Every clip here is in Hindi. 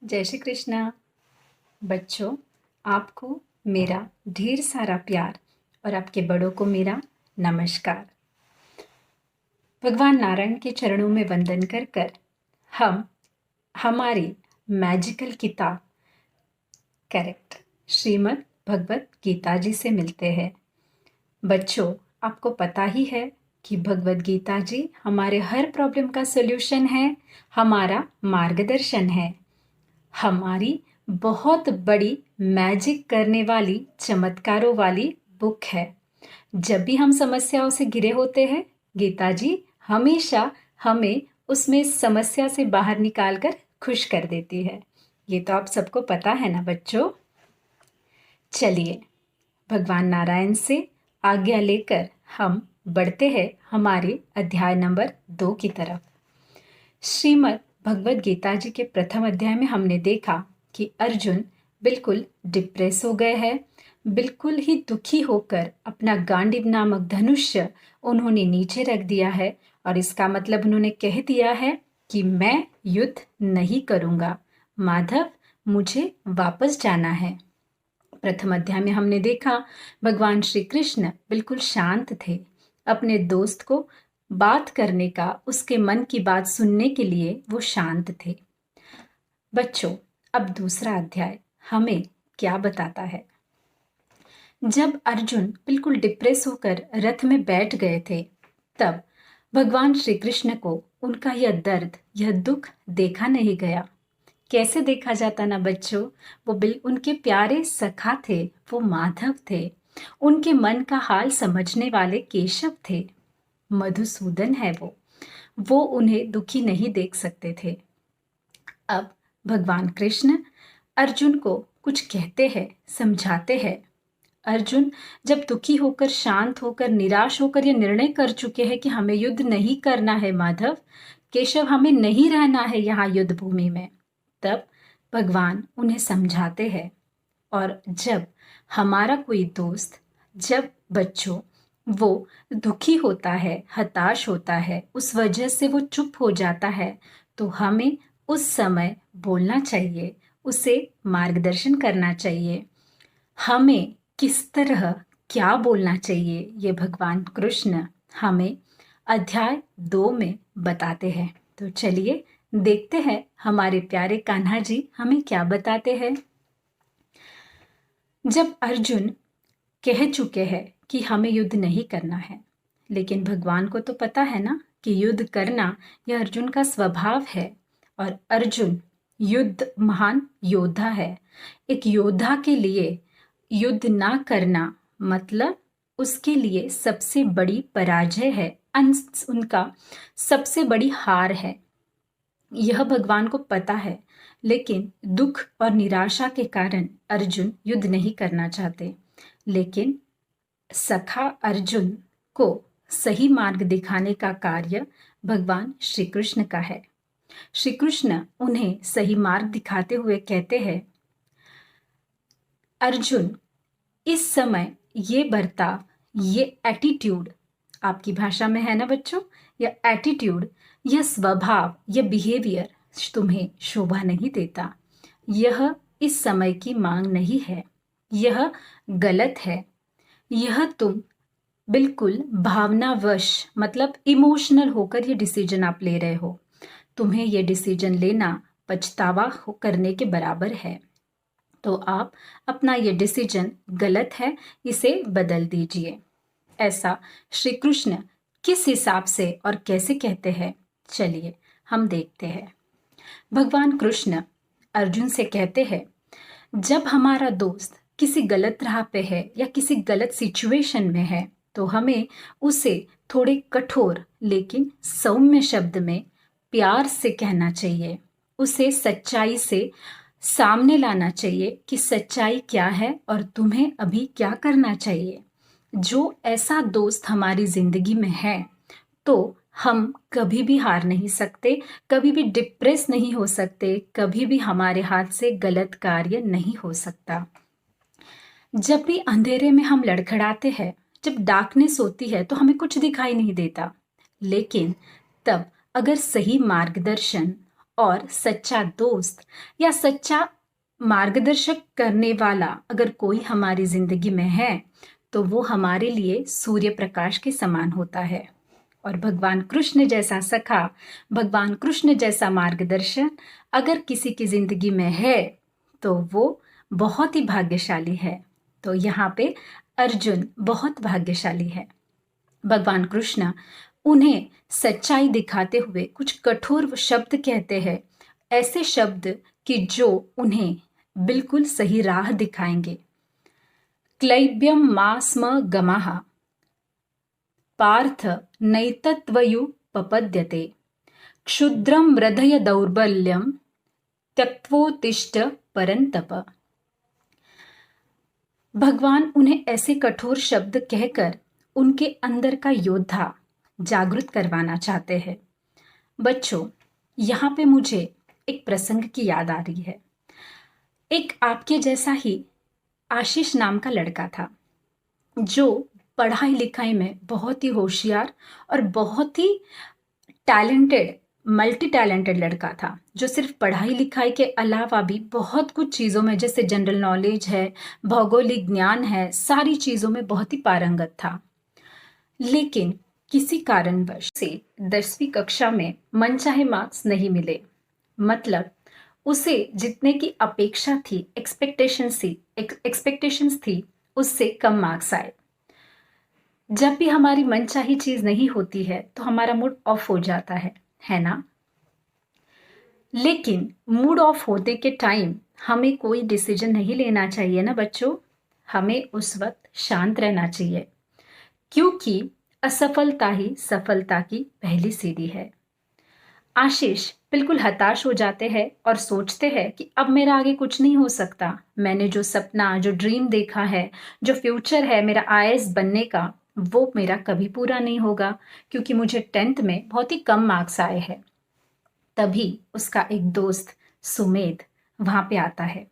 जय श्री कृष्णा। बच्चों, आपको मेरा ढेर सारा प्यार और आपके बड़ों को मेरा नमस्कार। भगवान नारायण के चरणों में वंदन कर कर हम हमारी मैजिकल किताब श्रीमद् भगवत गीता जी से मिलते हैं। बच्चों, आपको पता ही है कि भगवत गीता जी हमारे हर प्रॉब्लम का सॉल्यूशन है, हमारा मार्गदर्शन है, हमारी बहुत बड़ी मैजिक करने वाली, चमत्कारों वाली बुक है। जब भी हम समस्याओं से घिरे होते हैं, गीता जी हमेशा हमें उसमें समस्या से बाहर निकालकर खुश कर देती है। ये तो आप सबको पता है ना बच्चों। चलिए, भगवान नारायण से आज्ञा लेकर हम बढ़ते हैं हमारे अध्याय नंबर 2 की तरफ। श्रीमद् भगवत गीता जी के प्रथम अध्याय में हमने देखा कि अर्जुन बिल्कुल डिप्रेस हो गए हैं, बिल्कुल ही दुखी होकर अपना गांडीव नामक धनुष्य उन्होंने नीचे रख दिया है और इसका मतलब उन्होंने कह दिया है कि मैं युद्ध नहीं करूंगा, माधव मुझे वापस जाना है। प्रथम अध्याय में हमने देखा भगवान श्री कृष्ण बिल्कुल शांत थे, अपने दोस्त को बात करने का, उसके मन की बात सुनने के लिए वो शांत थे। बच्चों, अब दूसरा अध्याय हमें क्या बताता है। जब अर्जुन बिल्कुल डिप्रेस होकर रथ में बैठ गए थे, तब भगवान श्री कृष्ण को उनका यह दर्द, यह दुख देखा नहीं गया। कैसे देखा जाता ना बच्चों, वो उनके प्यारे सखा थे, वो माधव थे, उनके मन का हाल समझने वाले केशव थे, मधुसूदन है वो उन्हें दुखी नहीं देख सकते थे। अब भगवान कृष्ण अर्जुन को कुछ कहते हैं, समझाते हैं। अर्जुन जब दुखी होकर, शांत होकर, निराश होकर ये निर्णय कर चुके हैं कि हमें युद्ध नहीं करना है माधव, केशव हमें नहीं रहना है यहाँ युद्ध भूमि में, तब भगवान उन्हें समझाते हैं। और जब हमारा कोई दोस्त, जब बच्चों वो दुखी होता है, हताश होता है, उस वजह से वो चुप हो जाता है, तो हमें उस समय बोलना चाहिए, उसे मार्गदर्शन करना चाहिए। हमें किस तरह क्या बोलना चाहिए, ये भगवान कृष्ण हमें अध्याय 2 में बताते हैं। तो चलिए देखते हैं हमारे प्यारे कान्हा जी हमें क्या बताते हैं। जब अर्जुन कह चुके हैं कि हमें युद्ध नहीं करना है, लेकिन भगवान को तो पता है ना कि युद्ध करना यह अर्जुन का स्वभाव है, और अर्जुन युद्ध महान योद्धा है। एक योद्धा के लिए युद्ध ना करना मतलब उसके लिए सबसे बड़ी पराजय है, उनका सबसे बड़ी हार है। यह भगवान को पता है, लेकिन दुख और निराशा के कारण अर्जुन युद्ध नहीं करना चाहते। लेकिन सखा अर्जुन को सही मार्ग दिखाने का कार्य भगवान श्री कृष्ण का है। श्री कृष्ण उन्हें सही मार्ग दिखाते हुए कहते हैं, अर्जुन इस समय ये बर्ताव, ये एटीट्यूड, आपकी भाषा में है ना बच्चों, यह एटीट्यूड, यह स्वभाव, यह बिहेवियर तुम्हें शोभा नहीं देता। यह इस समय की मांग नहीं है, यह गलत है। यह तुम बिल्कुल भावनावश, मतलब इमोशनल होकर ये डिसीजन आप ले रहे हो। तुम्हें ये डिसीजन लेना पछतावा करने के बराबर है। तो आप अपना ये डिसीजन गलत है, इसे बदल दीजिए। ऐसा श्री कृष्ण किस हिसाब से और कैसे कहते हैं, चलिए हम देखते हैं। भगवान कृष्ण अर्जुन से कहते हैं, जब हमारा दोस्त किसी गलत राह पे है या किसी गलत सिचुएशन में है, तो हमें उसे थोड़े कठोर लेकिन सौम्य शब्द में प्यार से कहना चाहिए। उसे सच्चाई से सामने लाना चाहिए कि सच्चाई क्या है और तुम्हें अभी क्या करना चाहिए। जो ऐसा दोस्त हमारी जिंदगी में है, तो हम कभी भी हार नहीं सकते, कभी भी डिप्रेस नहीं हो सकते, कभी भी हमारे हाथ से गलत कार्य नहीं हो सकता। जब भी अंधेरे में हम लड़खड़ाते हैं, जब डार्कनेस होती है तो हमें कुछ दिखाई नहीं देता, लेकिन तब अगर सही मार्गदर्शन और सच्चा दोस्त या सच्चा मार्गदर्शक करने वाला अगर कोई हमारी जिंदगी में है तो वो हमारे लिए सूर्य प्रकाश के समान होता है। और भगवान कृष्ण जैसा सखा, भगवान कृष्ण जैसा मार्गदर्शन अगर किसी की जिंदगी में है तो वो बहुत ही भाग्यशाली है। तो यहाँ पे अर्जुन बहुत भाग्यशाली है। भगवान कृष्ण उन्हें सच्चाई दिखाते हुए कुछ कठोर शब्द कहते हैं, ऐसे शब्द कि जो उन्हें बिल्कुल सही राह दिखाएंगे। क्लैब्यम मा स्म गमः पार्थ नैतत्त्वयुपपद्यते क्षुद्रं हृदय दौर्बल्यं त्यक्त्वोत्तिष्ठ परन्तप। भगवान उन्हें ऐसे कठोर शब्द कहकर उनके अंदर का योद्धा जागृत करवाना चाहते हैं। बच्चों, यहाँ पे मुझे एक प्रसंग की याद आ रही है। एक आपके जैसा ही आशीष नाम का लड़का था जो पढ़ाई लिखाई में बहुत ही होशियार और बहुत ही टैलेंटेड, मल्टी टैलेंटेड लड़का था, जो सिर्फ पढ़ाई लिखाई के अलावा भी बहुत कुछ चीज़ों में, जैसे जनरल नॉलेज है, भौगोलिक ज्ञान है, सारी चीज़ों में बहुत ही पारंगत था। लेकिन किसी कारणवश से 10वीं कक्षा में मनचाहे मार्क्स नहीं मिले। मतलब उसे जितने की अपेक्षा थी, एक्सपेक्टेशंस थी, उससे कम मार्क्स आए। जब भी हमारी मनचाही चीज नहीं होती है तो हमारा मूड ऑफ हो जाता है ना? लेकिन मूड ऑफ होने के टाइम हमें कोई डिसीजन नहीं लेना चाहिए ना बच्चों। हमें उस वक्त शांत रहना चाहिए, क्योंकि असफलता ही सफलता की पहली सीढ़ी है। आशीष बिल्कुल हताश हो जाते हैं और सोचते हैं कि अब मेरा आगे कुछ नहीं हो सकता। मैंने जो सपना, जो ड्रीम देखा है, जो फ्यूचर है मेरा आईएएस बनने का, वो मेरा कभी पूरा नहीं होगा, क्योंकि मुझे 10th में बहुत ही कम मार्क्स आए हैं। तभी उसका एक दोस्त सुमेध वहां पे आता है।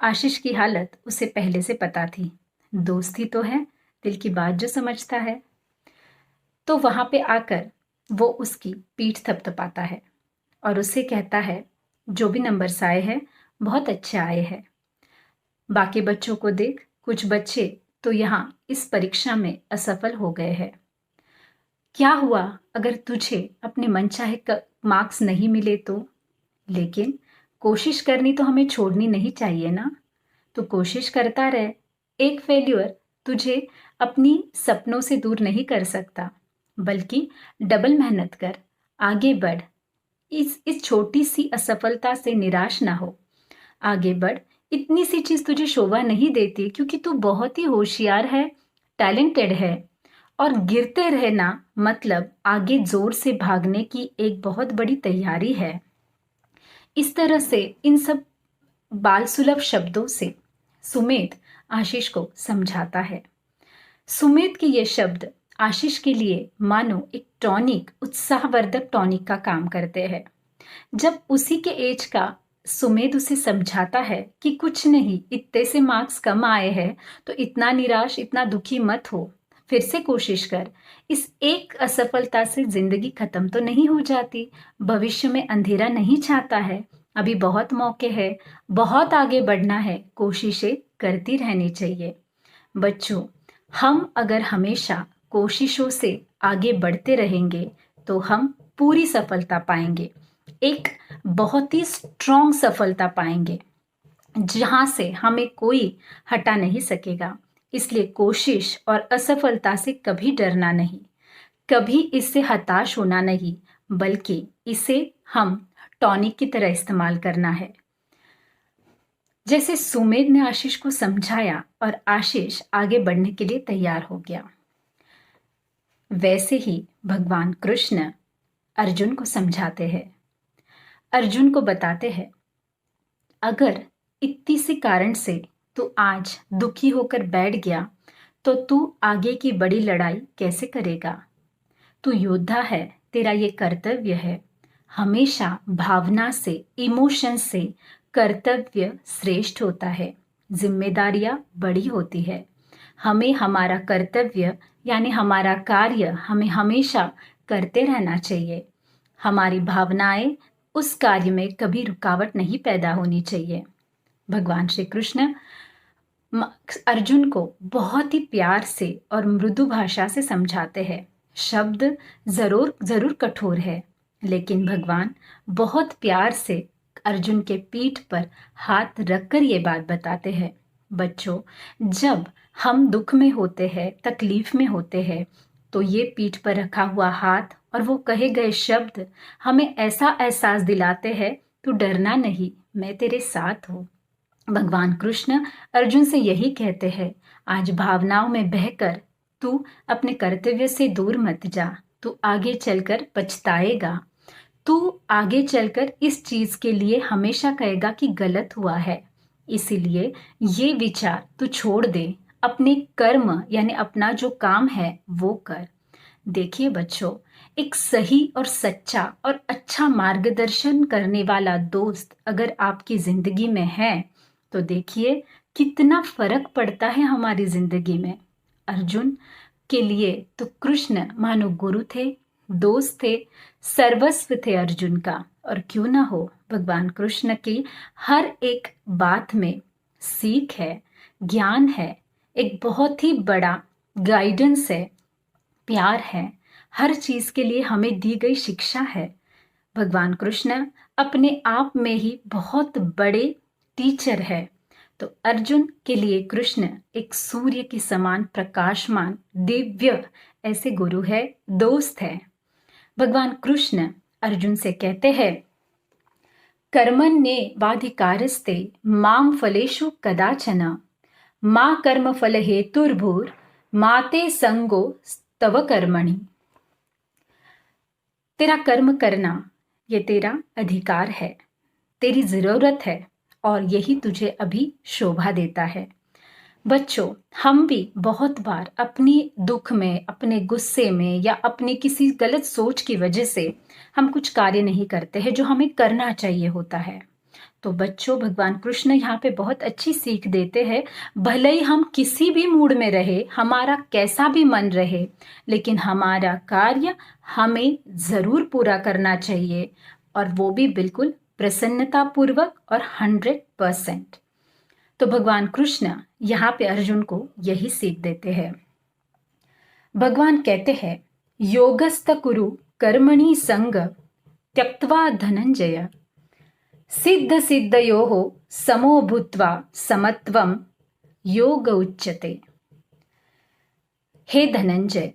आशीष की हालत उसे पहले से पता थी। दोस्त ही तो है, दिल की बात जो समझता है। तो वहां पे आकर वो उसकी पीठ थपथपाता है और उससे कहता है, जो भी नंबर्स आए हैं बहुत अच्छे आए हैं। बाकी बच्चों को देख, कुछ बच्चे तो यहाँ इस परीक्षा में असफल हो गए हैं। क्या हुआ अगर तुझे अपने मनचाहे मार्क्स नहीं मिले तो? लेकिन कोशिश करनी तो हमें छोड़नी नहीं चाहिए ना। तो कोशिश करता रहे। एक फेल्यूर तुझे अपनी सपनों से दूर नहीं कर सकता, बल्कि डबल मेहनत कर, आगे बढ़। इस छोटी सी असफलता से निराश ना हो, आगे बढ़। इतनी सी चीज तुझे शोभा नहीं देती, क्योंकि तू बहुत ही होशियार है, टैलेंटेड है। और गिरते रहना मतलब आगे जोर से भागने की एक बहुत बड़ी तैयारी है। इस तरह से इन सब बाल सुलभ शब्दों से सुमेध आशीष को समझाता है। सुमेध के ये शब्द आशीष के लिए मानो एक टॉनिक, उत्साहवर्धक टॉनिक का काम करते हैं। जब उसी के एज का सुमेध उसे समझाता है कि कुछ नहीं, इतने से मार्क्स कम आए हैं तो इतना निराश, इतना दुखी मत हो, फिर से कोशिश कर। इस एक असफलता से जिंदगी खत्म तो नहीं हो जाती, भविष्य में अंधेरा नहीं छाता है, अभी बहुत मौके हैं, बहुत आगे बढ़ना है, कोशिशें करती रहनी चाहिए। बच्चों, हम अगर हमेशा कोशिशों से आगे बढ़ते रहेंगे तो हम पूरी सफलता पाएंगे, एक बहुत ही स्ट्रॉन्ग सफलता पाएंगे, जहां से हमें कोई हटा नहीं सकेगा। इसलिए कोशिश और असफलता से कभी डरना नहीं, कभी इससे हताश होना नहीं, बल्कि इसे हम टॉनिक की तरह इस्तेमाल करना है। जैसे सुमेध ने आशीष को समझाया और आशीष आगे बढ़ने के लिए तैयार हो गया, वैसे ही भगवान कृष्ण अर्जुन को समझाते हैं। अर्जुन को बताते हैं, अगर इतनी सी कारण से तू आज दुखी होकर बैठ गया तो तू आगे की बड़ी लड़ाई कैसे करेगा? तू योद्धा है, तेरा ये कर्तव्य है। हमेशा भावना से, इमोशन से कर्तव्य श्रेष्ठ होता है, जिम्मेदारियां बड़ी होती है। हमें हमारा कर्तव्य यानी हमारा कार्य हमें हमेशा करते रहना चाहिए। हमारी भावनाएं उस कार्य में कभी रुकावट नहीं पैदा होनी चाहिए। भगवान श्री कृष्ण अर्जुन को बहुत ही प्यार से और मृदु भाषा से समझाते हैं। शब्द जरूर जरूर कठोर है, लेकिन भगवान बहुत प्यार से अर्जुन के पीठ पर हाथ रखकर ये बात बताते हैं। बच्चों, जब हम दुख में होते हैं, तकलीफ में होते हैं, तो ये पीठ पर रखा हुआ हाथ और वो कहे गए शब्द हमें ऐसा एहसास दिलाते हैं, तू डरना नहीं, मैं तेरे साथ हूँ। भगवान कृष्ण अर्जुन से यही कहते हैं, आज भावनाओं में बहकर तू अपने कर्तव्य से दूर मत जा। तू आगे चलकर पछताएगा। तू आगे चलकर इस चीज के लिए हमेशा कहेगा कि गलत हुआ है। इसीलिए ये विचार तू छोड़ दे, अपने कर्म यानी अपना जो काम है वो कर। देखिए बच्चों, एक सही और सच्चा और अच्छा मार्गदर्शन करने वाला दोस्त अगर आपकी जिंदगी में है, तो देखिए कितना फर्क पड़ता है हमारी जिंदगी में। अर्जुन के लिए तो कृष्ण मानो गुरु थे, दोस्त थे, सर्वस्व थे अर्जुन का। और क्यों ना हो, भगवान कृष्ण की हर एक बात में सीख है, ज्ञान है, एक बहुत ही बड़ा गाइडेंस है, प्यार है, हर चीज के लिए हमें दी गई शिक्षा है। भगवान कृष्ण अपने आप में ही बहुत बड़े टीचर है। तो अर्जुन के लिए कृष्ण एक सूर्य के समान प्रकाशमान दिव्य ऐसे गुरु है, दोस्त है। भगवान कृष्ण अर्जुन से कहते हैं, कर्मण्ये वाधिकारस्ते माम फलेषु कदाचन मा कर्म फल हेतुर्भूर माते संगो तव कर्मणि। तेरा कर्म करना ये तेरा अधिकार है, तेरी जरूरत है, और यही तुझे अभी शोभा देता है। बच्चों, हम भी बहुत बार अपनी दुख में, अपने गुस्से में या अपनी किसी गलत सोच की वजह से हम कुछ कार्य नहीं करते हैं जो हमें करना चाहिए होता है। तो बच्चों, भगवान कृष्ण यहाँ पे बहुत अच्छी सीख देते हैं। भले ही हम किसी भी मूड में रहे, हमारा कैसा भी मन रहे, लेकिन हमारा कार्य हमें जरूर पूरा करना चाहिए, और वो भी बिल्कुल प्रसन्नता पूर्वक और 100%। तो भगवान कृष्ण यहाँ पे अर्जुन को यही सीख देते हैं। भगवान कहते हैं, योगस्थ कुरु कर्मणि संग त्यक्त्वा धनंजय सिद्ध सिद्धयोः समो भूत्वा समत्वम योग उच्यते। हे धनंजय,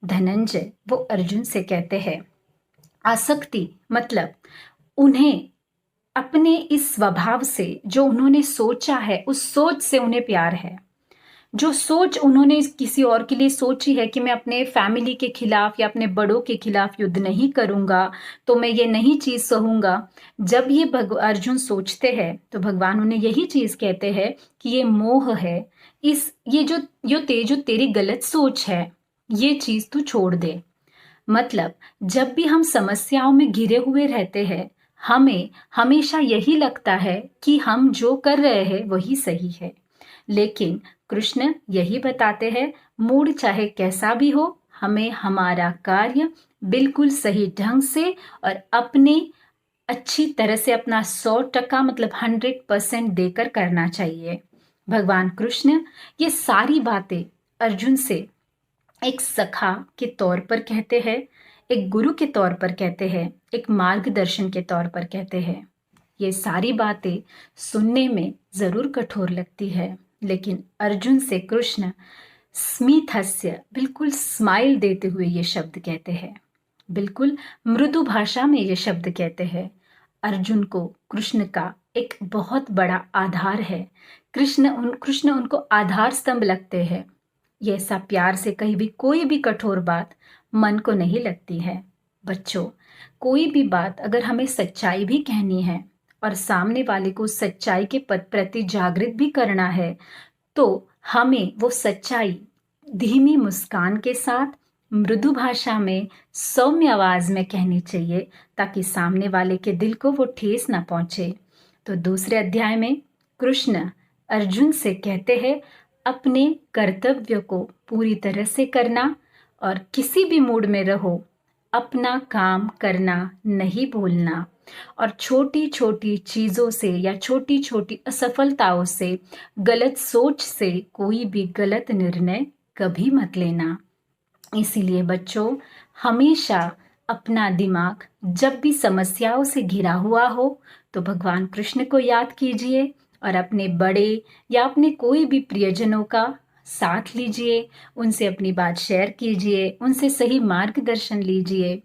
धनंजय वो अर्जुन से कहते हैं, आसक्ति मतलब उन्हें अपने इस स्वभाव से, जो उन्होंने सोचा है उस सोच से उन्हें प्यार है। जो सोच उन्होंने किसी और के लिए सोची है कि मैं अपने फैमिली के खिलाफ या अपने बड़ों के खिलाफ युद्ध नहीं करूंगा, तो मैं ये नहीं चीज सहूंगा। जब ये अर्जुन सोचते हैं तो भगवान उन्हें यही चीज कहते हैं कि ये मोह है, ये जो तेरी गलत सोच है, ये चीज तू छोड़ दे। मतलब जब भी हम समस्याओं में घिरे हुए रहते हैं, हमें हमेशा यही लगता है कि हम जो कर रहे हैं वही सही है। लेकिन कृष्ण यही बताते हैं, मूड चाहे कैसा भी हो, हमें हमारा कार्य बिल्कुल सही ढंग से और अपने अच्छी तरह से अपना 100% मतलब 100% देकर करना चाहिए। भगवान कृष्ण ये सारी बातें अर्जुन से एक सखा के तौर पर कहते हैं, एक गुरु के तौर पर कहते हैं, एक मार्गदर्शन के तौर पर कहते हैं। ये सारी बातें सुनने में जरूर कठोर लगती है, लेकिन अर्जुन से कृष्ण स्मित हास्य, बिल्कुल स्माइल देते हुए ये शब्द कहते हैं, बिल्कुल मृदु भाषा में ये शब्द कहते हैं। अर्जुन को कृष्ण का एक बहुत बड़ा आधार है। कृष्ण उनको आधार स्तंभ लगते हैं। ये ऐसा प्यार से कहीं भी कोई भी कठोर बात मन को नहीं लगती है। बच्चों, कोई भी बात अगर हमें सच्चाई भी कहनी है और सामने वाले को सच्चाई के प्रति जागृत भी करना है, तो हमें वो सच्चाई धीमी मुस्कान के साथ, मृदु भाषा में, सौम्य आवाज में कहनी चाहिए, ताकि सामने वाले के दिल को वो ठेस ना पहुंचे। तो दूसरे अध्याय में कृष्ण अर्जुन से कहते हैं, अपने कर्तव्य को पूरी तरह से करना और किसी भी मूड में रहो, अपना काम करना नहीं भूलना। और छोटी-छोटी चीज़ों से या छोटी-छोटी असफलताओं से, गलत सोच से कोई भी गलत निर्णय कभी मत लेना। इसीलिए बच्चों, हमेशा अपना दिमाग जब भी समस्याओं से घिरा हुआ हो, तो भगवान कृष्ण को याद कीजिए और अपने बड़े या अपने कोई भी प्रियजनों का साथ लीजिए, उनसे अपनी बात शेयर कीजिए, उनसे सही मार्गदर्शन लीजिए।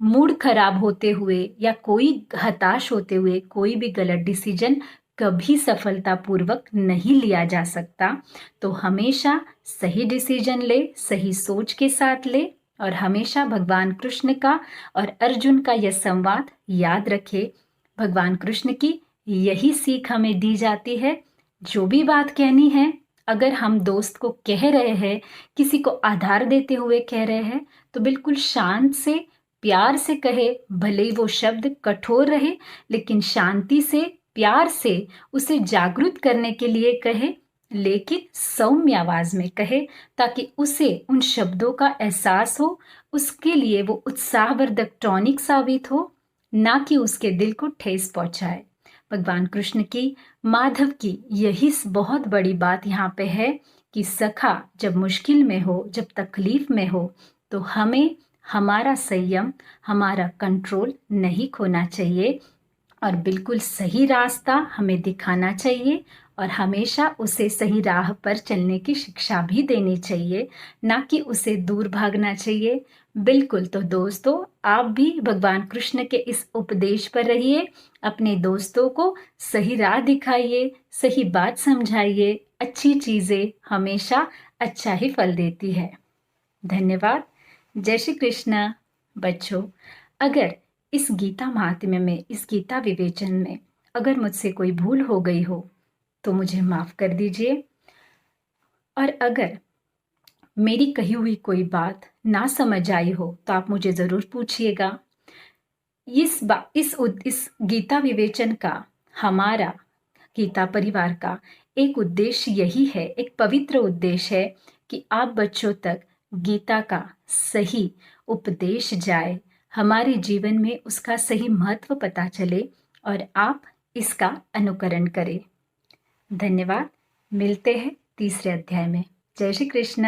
मूड खराब होते हुए या कोई हताश होते हुए कोई भी गलत डिसीजन कभी सफलतापूर्वक नहीं लिया जा सकता। तो हमेशा सही डिसीजन ले, सही सोच के साथ ले और हमेशा भगवान कृष्ण का और अर्जुन का यह संवाद याद रखे। भगवान कृष्ण की यही सीख हमें दी जाती है, जो भी बात कहनी है, अगर हम दोस्त को कह रहे हैं, किसी को आधार देते हुए कह रहे हैं, तो बिल्कुल शांत से, प्यार से कहे। भले ही वो शब्द कठोर रहे, लेकिन शांति से, प्यार से उसे जागरूक करने के लिए कहे, लेकिन सौम्य आवाज में कहे, ताकि उसे उन शब्दों का एहसास हो, उसके लिए वो उत्साहवर्धक टॉनिक साबित हो, ना कि उसके दिल को ठेस पहुंचाए। भगवान कृष्ण की, माधव की यही बहुत बड़ी बात यहाँ पे है कि सखा जब मुश्किल में हो, जब तकलीफ में हो, तो हमें हमारा संयम, हमारा कंट्रोल नहीं खोना चाहिए और बिल्कुल सही रास्ता हमें दिखाना चाहिए और हमेशा उसे सही राह पर चलने की शिक्षा भी देनी चाहिए, ना कि उसे दूर भागना चाहिए। बिल्कुल, तो दोस्तों, आप भी भगवान कृष्ण के इस उपदेश पर रहिए, अपने दोस्तों को सही राह दिखाइए, सही बात समझाइए। अच्छी चीजें हमेशा अच्छा ही फल देती है। धन्यवाद। जय श्री कृष्ण। बच्चों, अगर इस गीता महात्म्य में, इस गीता विवेचन में अगर मुझसे कोई भूल हो गई हो तो मुझे माफ कर दीजिए, और अगर मेरी कही हुई कोई बात ना समझ आई हो तो आप मुझे जरूर पूछिएगा। इस गीता विवेचन का, हमारा गीता परिवार का एक उद्देश्य यही है, एक पवित्र उद्देश्य है कि आप बच्चों तक गीता का सही उपदेश जाए, हमारे जीवन में उसका सही महत्व पता चले और आप इसका अनुकरण करें। धन्यवाद। मिलते हैं तीसरे अध्याय में। जय श्री कृष्ण।